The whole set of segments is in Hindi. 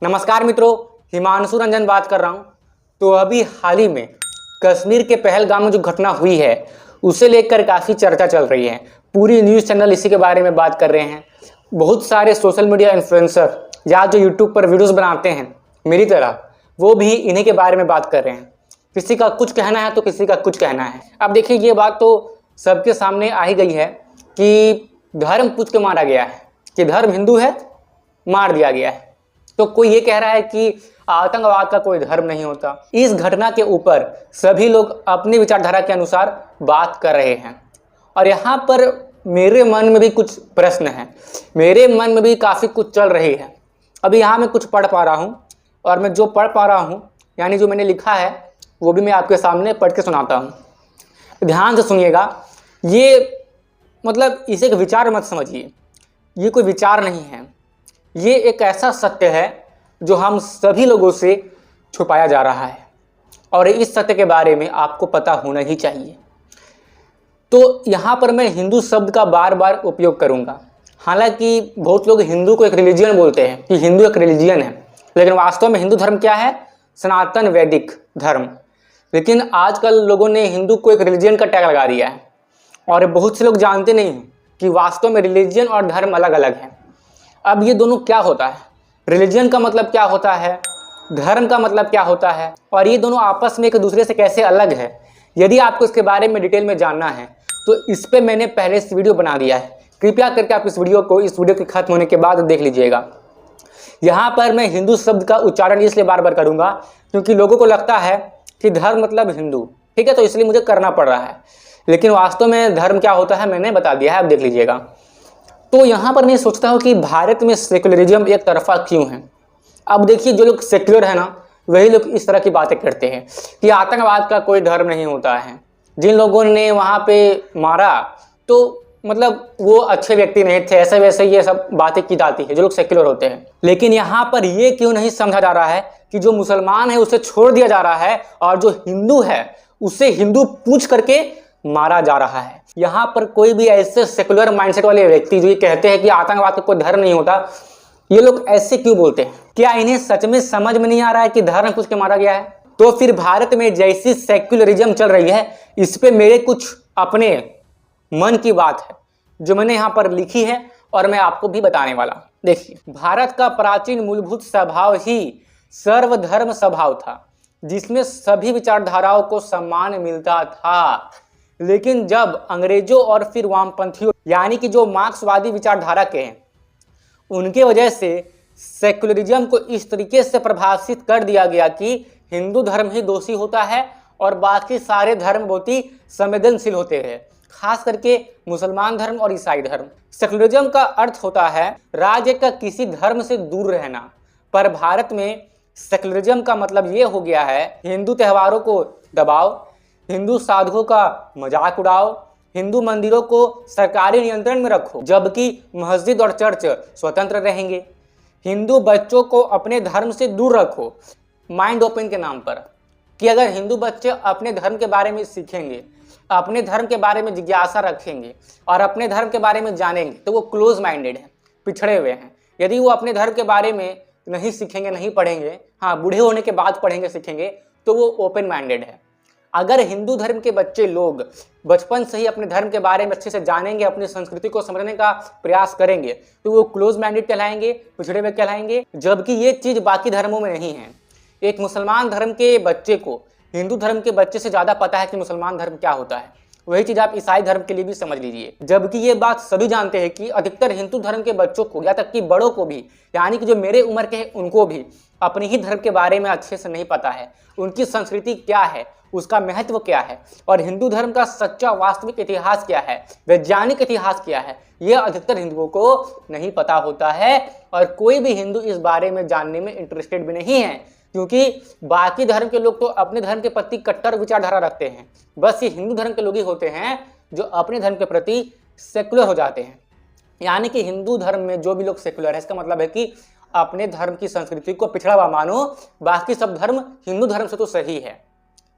नमस्कार मित्रों, हिमांशु रंजन बात कर रहा हूं। तो अभी हाल ही में कश्मीर के पहलगाम में जो घटना हुई है उसे लेकर काफ़ी चर्चा चल रही है। पूरी न्यूज़ चैनल इसी के बारे में बात कर रहे हैं। बहुत सारे सोशल मीडिया इन्फ्लुएंसर या जो यूट्यूब पर वीडियोस बनाते हैं मेरी तरह, वो भी इन्हीं के बारे में बात कर रहे हैं। किसी का कुछ कहना है तो किसी का कुछ कहना है। अब देखिए, ये बात तो सबके सामने आ ही गई है कि धर्म पूछ के मारा गया है कि धर्म हिंदू है, मार दिया गया है। तो कोई ये कह रहा है कि आतंकवाद का कोई धर्म नहीं होता। इस घटना के ऊपर सभी लोग अपनी विचारधारा के अनुसार बात कर रहे हैं और यहाँ पर मेरे मन में भी कुछ प्रश्न हैं, मेरे मन में भी काफ़ी कुछ चल रही है। अभी यहाँ मैं कुछ पढ़ पा रहा हूँ और मैं जो पढ़ पा रहा हूँ यानी जो मैंने लिखा है वो भी मैं आपके सामने पढ़ के सुनाता हूँ। ध्यान से सुनिएगा। ये मतलब इसे एक विचार मत समझिए, ये कोई विचार नहीं है, ये एक ऐसा सत्य है जो हम सभी लोगों से छुपाया जा रहा है और इस सत्य के बारे में आपको पता होना ही चाहिए। तो यहाँ पर मैं हिंदू शब्द का बार बार उपयोग करूँगा। हालांकि बहुत लोग हिंदू को एक रिलीजियन बोलते हैं कि हिंदू एक रिलीजियन है, लेकिन वास्तव में हिंदू धर्म क्या है? सनातन वैदिक धर्म। लेकिन आजकल लोगों ने हिंदू को एक रिलीजियन का टैग लगा दिया है और बहुत से लोग जानते नहीं हैं कि वास्तव में रिलीजियन और धर्म अलग अलग हैं। अब ये दोनों क्या होता है? रिलीजन का मतलब क्या होता है, धर्म का मतलब क्या होता है, और ये दोनों आपस में एक दूसरे से कैसे अलग है? यदि आपको इसके बारे में डिटेल में जानना है तो इस पे मैंने पहले से वीडियो बना दिया है। कृपया करके आप इस वीडियो के खत्म होने के बाद देख लीजिएगा। यहाँ पर मैं हिंदू शब्द का उच्चारण इसलिए बार बार करूँगा क्योंकि लोगों को लगता है कि धर्म मतलब हिंदू, ठीक है, तो इसलिए मुझे करना पड़ रहा है। लेकिन वास्तव में धर्म क्या होता है मैंने बता दिया है, आप देख लीजिएगा। तो यहाँ पर मैं सोचता हूँ कि भारत में सेकुलरिज्म एक तरफा क्यों है। अब देखिए, जो लोग सेक्युलर है ना, वही लोग इस तरह की बातें करते हैं कि आतंकवाद का कोई धर्म नहीं होता है। जिन लोगों ने वहाँ पे मारा तो मतलब वो अच्छे व्यक्ति नहीं थे, ऐसे वैसे ये सब बातें की जाती है जो लोग सेक्युलर होते हैं। लेकिन यहाँ पर ये क्यों नहीं समझा जा रहा है कि जो मुसलमान है उसे छोड़ दिया जा रहा है और जो हिंदू है उसे हिंदू पूछ करके मारा जा रहा है। यहाँ पर कोई भी ऐसे सेकुलर माइंडसेट वाले व्यक्ति जो ये कहते हैं कि आतंकवाद का कोई धर्म नहीं होता, ये लोग ऐसे क्यों बोलते हैं? क्या इन्हें सच में समझ में नहीं आ रहा है कि धर्म पूछ के मारा गया है? तो फिर भारत में जैसी सेक्युलरिज्म चल रही है, इस पे मेरे कुछ अपने मन की बात है जो मैंने यहाँ पर लिखी है और मैं आपको भी बताने वाला। देखिए, भारत का प्राचीन मूलभूत स्वभाव ही सर्वधर्म स्वभाव था, जिसमें सभी विचारधाराओं को सम्मान मिलता था। लेकिन जब अंग्रेजों और फिर वामपंथियों यानी कि जो मार्क्सवादी विचारधारा के हैं, उनके वजह से सेकुलरिज्म को इस तरीके से प्रभावित कर दिया गया कि हिंदू धर्म ही दोषी होता है और बाकी सारे धर्म बहुत ही संवेदनशील होते हैं, खास करके मुसलमान धर्म और ईसाई धर्म। सेकुलरिज्म का अर्थ होता है राज्य का किसी धर्म से दूर रहना, पर भारत में सेकुलरिज्म का मतलब ये हो गया है हिंदू त्योहारों को दबाओ, हिंदू साधुओं का मजाक उड़ाओ, हिंदू मंदिरों को सरकारी नियंत्रण में रखो, जबकि मस्जिद और चर्च स्वतंत्र रहेंगे। हिंदू बच्चों को अपने धर्म से दूर रखो, माइंड ओपन के नाम पर, कि अगर हिंदू बच्चे अपने धर्म के बारे में सीखेंगे, अपने धर्म के बारे में जिज्ञासा रखेंगे और अपने धर्म के बारे में जानेंगे तो वो क्लोज माइंडेड हैं, पिछड़े हुए हैं। यदि वो अपने धर्म के बारे में नहीं सीखेंगे, नहीं पढ़ेंगे, हाँ बूढ़े होने के बाद पढ़ेंगे सीखेंगे, तो वो ओपन माइंडेड है। अगर हिंदू धर्म के बच्चे लोग बचपन से ही अपने धर्म के बारे में अच्छे से जानेंगे, अपनी संस्कृति को समझने का प्रयास करेंगे, तो वो क्लोज माइंडेड कहलाएंगे, पिछड़े हुए कहलाएंगे, जबकि ये चीज़ बाकी धर्मों में नहीं है। एक मुसलमान धर्म के बच्चे को हिंदू धर्म के बच्चे से ज़्यादा पता है कि मुसलमान धर्म क्या होता है। वही चीज़ आप ईसाई धर्म के लिए भी समझ लीजिए, जबकि ये बात सभी जानते हैं कि अधिकतर हिंदू धर्म के बच्चों को या तक कि बड़ों को भी, यानी कि जो मेरे उम्र के हैं उनको भी अपने ही धर्म के बारे में अच्छे से नहीं पता है, उनकी संस्कृति क्या है, उसका महत्व क्या है और हिंदू धर्म का सच्चा वास्तविक इतिहास क्या है, वैज्ञानिक इतिहास क्या है, यह अधिकतर हिंदुओं को नहीं पता होता है। और कोई भी हिंदू इस बारे में जानने में इंटरेस्टेड भी नहीं है, क्योंकि बाकी धर्म के लोग तो अपने धर्म के प्रति कट्टर विचारधारा रखते हैं। बस ये हिंदू धर्म के लोग ही होते हैं जो अपने धर्म के प्रति सेकुलर हो जाते हैं। यानी कि हिंदू धर्म में जो भी लोग सेकुलर है, इसका मतलब है कि अपने धर्म की संस्कृति को पिछड़ा हुआ मानो, बाकी सब धर्म हिंदू धर्म से तो सही है।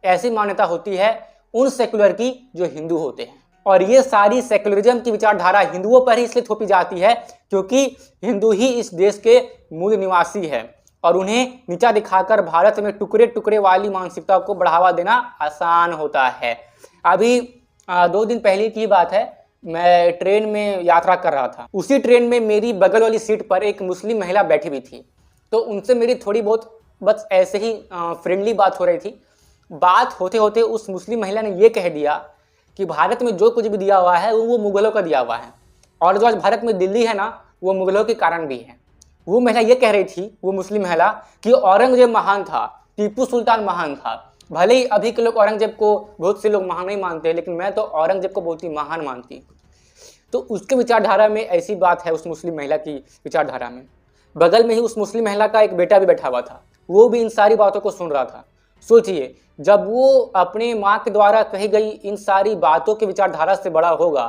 ऐसी मान्यता होती है उन सेकुलर की जो हिंदू होते हैं। और ये सारी सेकुलरिज्म की विचारधारा हिंदुओं पर ही इसलिए थोपी जाती है क्योंकि हिंदू ही इस देश के मूल निवासी है और उन्हें नीचा दिखाकर भारत में टुकड़े टुकड़े वाली मानसिकता को बढ़ावा देना आसान होता है। अभी 2 दिन पहले की बात है, मैं ट्रेन में यात्रा कर रहा था। उसी ट्रेन में मेरी बगल वाली सीट पर एक मुस्लिम महिला बैठी हुई थी। तो उनसे मेरी थोड़ी बहुत बस ऐसे ही फ्रेंडली बात हो रही थी। बात होते होते उस मुस्लिम महिला ने ये कह दिया कि भारत में जो कुछ भी दिया हुआ है वो मुगलों का दिया हुआ है, और जो आज भारत में दिल्ली है ना, वो मुगलों के कारण भी है। वो महिला ये कह रही थी, वो मुस्लिम महिला, कि औरंगजेब महान था, टीपू सुल्तान महान था। भले ही अभी के लोग औरंगजेब को बहुत से लोग महान नहीं मानते, लेकिन मैं तो औरंगजेब को बहुत ही महान मानती। तो उसके विचारधारा में ऐसी बात है, उस मुस्लिम महिला की विचारधारा में। बगल में ही उस मुस्लिम महिला का एक बेटा भी बैठा हुआ था, वो भी इन सारी बातों को सुन रहा था। सोचिए, जब वो अपने माँ के द्वारा कही गई इन सारी बातों की विचारधारा से बड़ा होगा,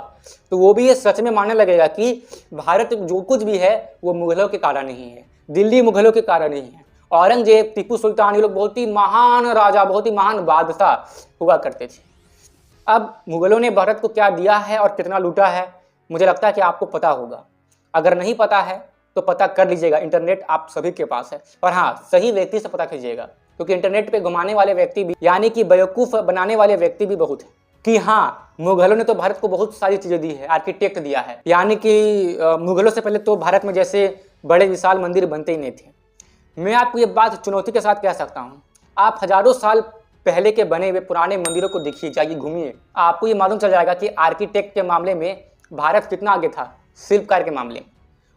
तो वो भी ये सच में मानने लगेगा कि भारत जो कुछ भी है वो मुगलों के कारण नहीं है, दिल्ली मुगलों के कारण नहीं है। औरंगजेब, टीपू सुल्तान, ये लोग बहुत ही महान राजा, बहुत ही महान बादशाह हुआ करते थे। अब मुगलों ने भारत को क्या दिया है और कितना लूटा है, मुझे लगता है कि आपको पता होगा। अगर नहीं पता है तो पता कर लीजिएगा, इंटरनेट आप सभी के पास है। और हाँ, सही व्यक्ति से पता कीजिएगा, क्योंकि इंटरनेट पे घुमाने वाले व्यक्ति भी, यानी कि बेवकूफ़ बनाने वाले व्यक्ति भी बहुत है। कि हाँ, मुगलों ने तो भारत को बहुत सारी चीज़ें दी है, आर्किटेक्ट दिया है, यानी कि मुगलों से पहले तो भारत में जैसे बड़े विशाल मंदिर बनते ही नहीं थे। मैं आपको ये बात चुनौती के साथ कह सकता हूँ, आप हजारों साल पहले के बने हुए पुराने मंदिरों को देखिए, जाइए घूमिए, आपको ये मालूम चल जाएगा कि आर्किटेक्ट के मामले में भारत कितना आगे था, शिल्पकार के मामले में,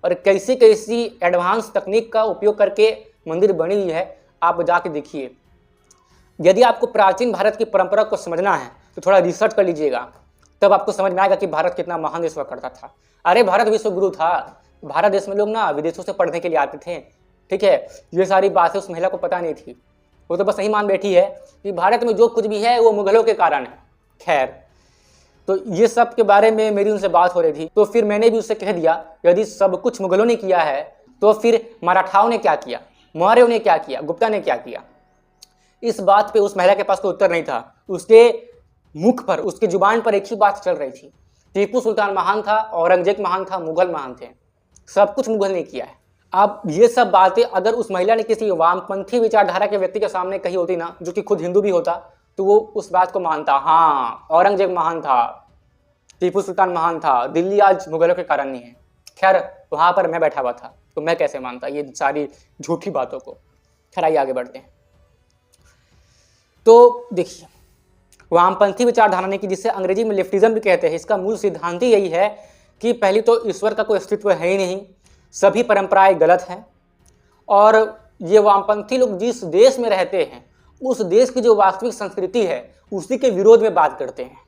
और कैसी कैसी एडवांस तकनीक का उपयोग करके मंदिर बनी हुई है, आप जाके देखिए। यदि आपको प्राचीन भारत की परंपरा को समझना है तो थोड़ा रिसर्च कर लीजिएगा, तब आपको समझ में आएगा कि भारत कितना महान देश हुआ करता था। अरे भारत विश्व गुरु था, भारत देश में लोग ना विदेशों से पढ़ने के लिए आते थे, ठीक है। ये सारी बातें उस महिला को पता नहीं थी, वो तो बस यही मान बैठी है कि भारत में जो कुछ भी है वो मुगलों के कारण है। खैर, तो ये सब के बारे में मेरी उनसे बात हो रही थी, तो फिर मैंने भी उससे कह दिया, यदि सब कुछ मुगलों ने किया है तो फिर मराठाओं ने क्या किया, मौर्यों ने क्या किया, गुप्ता ने क्या किया। इस बात पे उस महिला के पास कोई उत्तर नहीं था। उसके मुख पर, उसकी जुबान पर एक ही बात चल रही थी, टीपू सुल्तान महान था, औरंगजेब महान था, मुगल महान थे, सब कुछ मुगल ने किया है। अब ये सब बातें अगर उस महिला ने किसी वामपंथी विचारधारा के व्यक्ति के सामने कही होती ना, जो कि खुद हिंदू भी होता, तो वो उस बात को मानता, हाँ औरंगजेब महान था, टीपू सुल्तान महान था, दिल्ली आज मुगलों के कारण नहीं है। खैर, वहाँ पर मैं बैठा हुआ था, तो मैं कैसे मानता ये सारी झूठी बातों को। खैर, आइए आगे बढ़ते हैं। तो देखिए, वामपंथी विचारधारा ने, कि जिसे अंग्रेजी में लेफ्टिज्म भी कहते हैं, इसका मूल सिद्धांत ही यही है कि पहली तो ईश्वर का कोई अस्तित्व है ही नहीं, सभी परंपराएं गलत हैं, और ये वामपंथी लोग जिस देश में रहते हैं उस देश की जो वास्तविक संस्कृति है उसी के विरोध में बात करते हैं।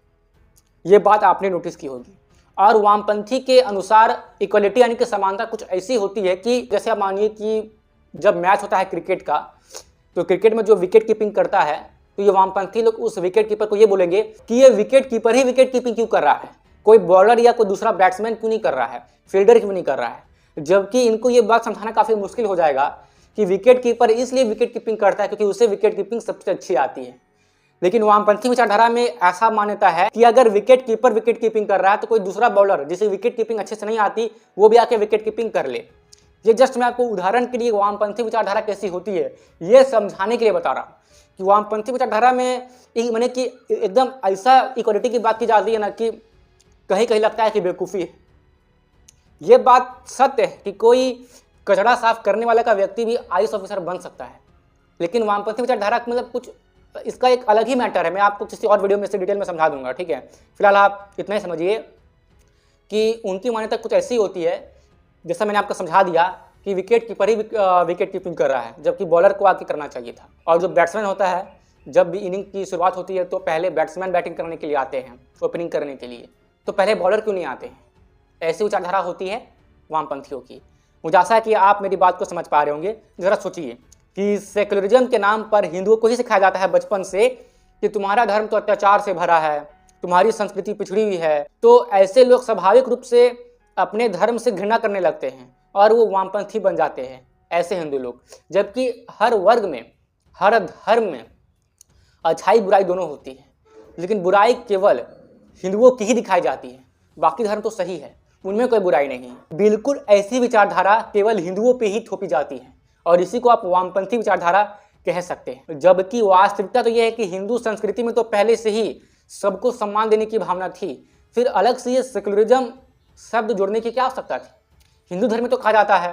ये बात आपने नोटिस की होगी। और वामपंथी के अनुसार इक्वलिटी यानी कि समानता कुछ ऐसी होती है कि जैसे आप मानिए कि जब मैच होता है क्रिकेट का, तो क्रिकेट में जो विकेट कीपिंग करता है, तो ये वामपंथी लोग उस विकेट कीपर को ये बोलेंगे कि ये विकेट कीपर ही विकेट कीपिंग क्यों कर रहा है, कोई बॉलर या कोई दूसरा बैट्समैन क्यों नहीं कर रहा है, फील्डर क्यों नहीं कर रहा है। जबकि इनको ये बात समझाना काफ़ी मुश्किल हो जाएगा कि विकेट कीपर इसलिए विकेट कीपिंग करता है क्योंकि उसे विकेट कीपिंग सबसे अच्छी आती है। लेकिन वामपंथी विचारधारा में ऐसा मान्यता है कि अगर विकेट कीपर विकेट कीपिंग कर रहा है तो कोई दूसरा बॉलर जिसे विकेट कीपिंग अच्छे से नहीं आती वो भी आके विकेट कीपिंग कर ले। ये जस्ट मैं आपको उदाहरण के लिए वामपंथी विचारधारा कैसी होती है ये समझाने के लिए बता रहा हूँ कि वामपंथी विचारधारा में मैंने कि एकदम ऐसा इक्वलिटी की बात की जाती है ना कि कहीं कहीं लगता है कि बेवकूफ़ी है। ये बात सत्य है कि कोई कचरा साफ करने वाला का व्यक्ति भी आईएएस ऑफिसर बन सकता है, लेकिन वामपंथी विचारधारा मतलब कुछ इसका एक अलग ही मैटर है। मैं आपको किसी और वीडियो में से डिटेल में समझा दूंगा, ठीक है। फिलहाल आप इतना ही समझिए कि उनकी मान्यता कुछ ऐसी होती है, जैसा मैंने आपको समझा दिया कि विकेट कीपर ही विकेट कीपिंग कर रहा है, जबकि बॉलर को आके करना चाहिए था। और जो बैट्समैन होता है, जब भी इनिंग की शुरुआत होती है तो पहले बैट्समैन बैटिंग करने के लिए आते हैं, ओपनिंग करने के लिए, तो पहले बॉलर क्यों नहीं आते हैं। ऐसी विचारधारा होती है वामपंथियों की। मुझे आशा है कि आप मेरी बात को समझ पा रहे होंगे। ज़रा सोचिए कि सेकुलरिज्म के नाम पर हिंदुओं को ही सिखाया जाता है बचपन से कि तुम्हारा धर्म तो अत्याचार से भरा है, तुम्हारी संस्कृति पिछड़ी हुई है, तो ऐसे लोग स्वाभाविक रूप से अपने धर्म से घृणा करने लगते हैं और वो वामपंथी बन जाते हैं, ऐसे हिंदू लोग। जबकि हर वर्ग में, हर धर्म में अच्छाई बुराई दोनों होती है, लेकिन बुराई केवल हिंदुओं की ही दिखाई जाती है, बाकी धर्म तो सही है, उनमें कोई बुराई नहीं है। बिल्कुल ऐसी विचारधारा केवल हिंदुओं पे ही थोपी जाती है और इसी को आप वामपंथी विचारधारा कह सकते हैं। जबकि वास्तविकता तो यह है कि हिंदू संस्कृति में तो पहले से ही सबको सम्मान देने की भावना थी, फिर अलग से ये सेकुलरिज्म शब्द जोड़ने की क्या आवश्यकता थी। हिंदू धर्म में तो कहा जाता है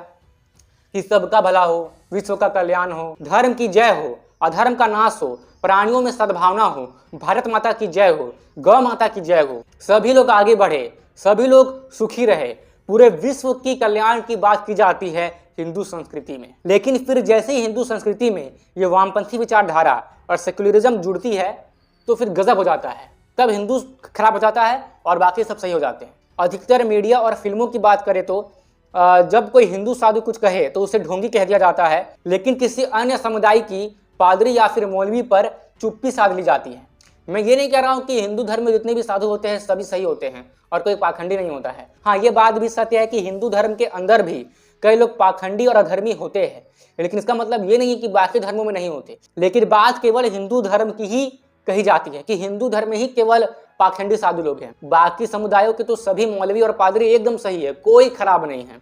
कि सबका भला हो, विश्व का कल्याण हो, धर्म की जय हो, अधर्म का नाश हो, प्राणियों में सद्भावना हो, भारत माता की जय हो, गौ माता की जय हो, सभी लोग आगे बढ़े, सभी लोग सुखी रहे, पूरे विश्व की कल्याण की बात की जाती है हिंदू संस्कृति में। लेकिन फिर जैसे ही हिंदू संस्कृति में ये वामपंथी विचारधारा और सेक्युलरिज्म जुड़ती है तो फिर गजब हो जाता है। तब हिंदू खराब हो जाता है और बाकी सब सही हो जाते हैं। अधिकतर मीडिया और फिल्मों की बात करें तो जब कोई हिंदू साधु कुछ कहे तो उसे ढोंगी कह दिया जाता है, लेकिन किसी अन्य समुदाय की पादरी या फिर मौलवी पर चुप्पी साध ली जाती है। मैं ये नहीं कह रहा हूँ कि हिंदू धर्म में जितने भी साधु होते हैं सभी सही होते हैं और कोई पाखंडी नहीं होता है। हाँ, ये बात भी सत्य है कि हिंदू धर्म के अंदर भी कई लोग पाखंडी और अधर्मी होते हैं, लेकिन इसका मतलब ये नहीं है कि बाकी धर्मों में नहीं होते। लेकिन बात केवल हिंदू धर्म की ही कही जाती है कि हिंदू धर्म में ही केवल पाखंडी साधु लोग हैं, बाकी समुदायों के तो सभी मौलवी और पादरी एकदम सही है, कोई खराब नहीं है।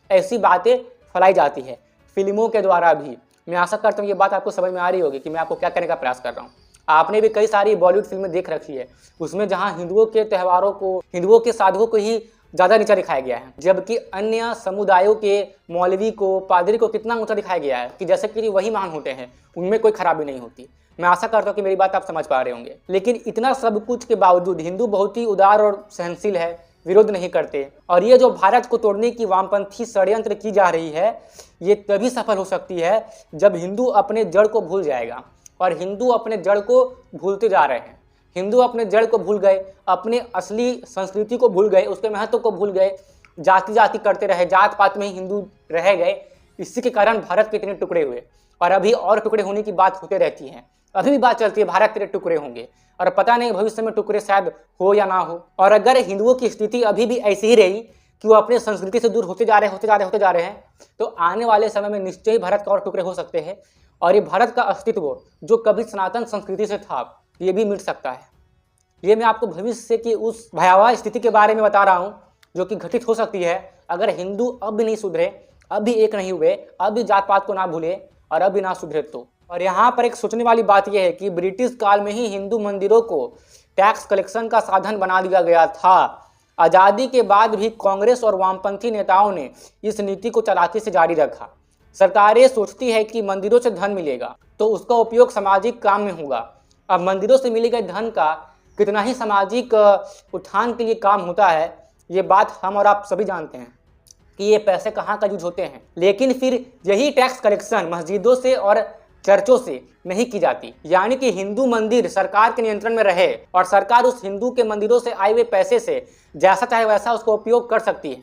ऐसी बातें फैलाई जाती है फिल्मों के द्वारा भी। मैं आशा करता हूँ ये बात आपको समझ में आ रही होगी कि मैं आपको क्या करने का प्रयास कर रहा हूँ। आपने भी कई सारी बॉलीवुड फिल्में देख रखी है, उसमें जहाँ हिंदुओं के त्योहारों को, हिंदुओं के साधुओं को ही ज़्यादा नीचा दिखाया गया है, जबकि अन्य समुदायों के मौलवी को, पादरी को कितना ऊंचा दिखाया गया है कि जैसे कि वही महान होते हैं, उनमें कोई खराबी नहीं होती। मैं आशा करता हूँ कि मेरी बात आप समझ पा रहे होंगे। लेकिन इतना सब कुछ के बावजूद हिंदू बहुत ही उदार और सहनशील है, विरोध नहीं करते। और ये जो भारत को तोड़ने की वामपंथी षड्यंत्र की जा रही है, ये तभी सफल हो सकती है जब हिंदू अपने जड़ को भूल जाएगा। और हिंदू अपने जड़ को भूलते जा रहे हैं। हिंदू अपने जड़ को भूल गए, अपने असली संस्कृति को भूल गए, उसके महत्व को भूल गए, जाति जाति करते रहे, जात पात में ही हिंदू रह गए। इसी के कारण भारत के इतने टुकड़े हुए और अभी और टुकड़े होने की बात होते रहती है। अभी भी बात चलती है भारत तेरे टुकड़े होंगे, और पता नहीं भविष्य में टुकड़े शायद हो या ना हो। और अगर हिंदुओं की स्थिति अभी भी ऐसी ही रही कि वो अपने संस्कृति से दूर होते जा रहे हैं, तो आने वाले समय में निश्चय ही भारत का और टुकड़े हो सकते हैं और ये भारत का अस्तित्व जो कभी सनातन संस्कृति से था, ये भी मिट सकता है। ये मैं आपको भविष्य की उस भयावह स्थिति के बारे में बता रहा हूँ जो कि घटित हो सकती है अगर हिंदू अब भी नहीं सुधरे, अब भी एक नहीं हुए, अब भी जात पात को ना भूले और अब भी ना सुधरे तो। और यहाँ पर एक सोचने वाली बात यह है कि ब्रिटिश काल में ही हिंदू मंदिरों को टैक्स कलेक्शन का साधन बना दिया गया था। आज़ादी के बाद भी कांग्रेस और वामपंथी नेताओं ने इस नीति को चालाकी से जारी रखा। सरकारें सोचती है कि मंदिरों से धन मिलेगा तो उसका उपयोग सामाजिक काम में होगा। अब मंदिरों से मिले गए धन का कितना ही सामाजिक उत्थान के लिए काम होता है, ये बात हम और आप सभी जानते हैं कि ये पैसे कहाँ का यूज होते हैं। लेकिन फिर यही टैक्स कलेक्शन मस्जिदों से और चर्चों से नहीं की जाती, यानी कि हिंदू मंदिर सरकार के नियंत्रण में रहे और सरकार उस हिंदू के मंदिरों से आए हुए पैसे से जैसा चाहे वैसा उसका उपयोग कर सकती है।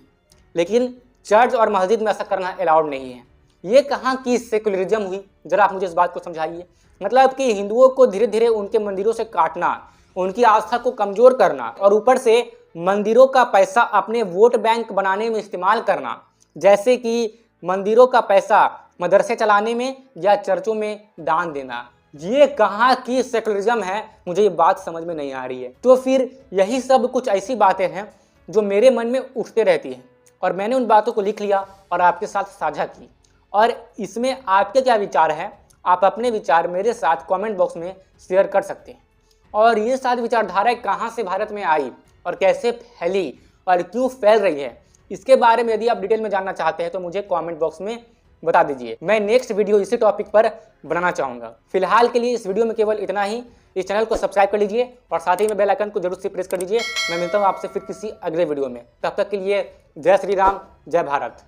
लेकिन चर्च और मस्जिद में ऐसा करना अलाउड नहीं है। ये कहाँ की सेकुलरिज्म हुई, जरा आप मुझे इस बात को समझाइए। मतलब कि हिंदुओं को धीरे धीरे उनके मंदिरों से काटना, उनकी आस्था को कमजोर करना और ऊपर से मंदिरों का पैसा अपने वोट बैंक बनाने में इस्तेमाल करना, जैसे कि मंदिरों का पैसा मदरसे चलाने में या चर्चों में दान देना। ये कहाँ की सेकुलरिज्म है, मुझे ये बात समझ में नहीं आ रही है। तो फिर यही सब कुछ ऐसी बातें हैं जो मेरे मन में उठते रहती हैं और मैंने उन बातों को लिख लिया और आपके साथ साझा की। और इसमें आपके क्या विचार हैं, आप अपने विचार मेरे साथ कमेंट बॉक्स में शेयर कर सकते हैं। और ये सारी विचारधाराएं कहाँ से भारत में आई और कैसे फैली और क्यों फैल रही है, इसके बारे में यदि आप डिटेल में जानना चाहते हैं तो मुझे कमेंट बॉक्स में बता दीजिए। मैं नेक्स्ट वीडियो इसी टॉपिक पर बनाना चाहूँगा। फिलहाल के लिए इस वीडियो में केवल इतना ही। इस चैनल को सब्सक्राइब कर लीजिए और साथ ही में बेल आइकन को जरूर से प्रेस कर दीजिए। मैं मिलता हूँ आपसे फिर किसी अगले वीडियो में। तब तक के लिए जय श्री राम, जय भारत।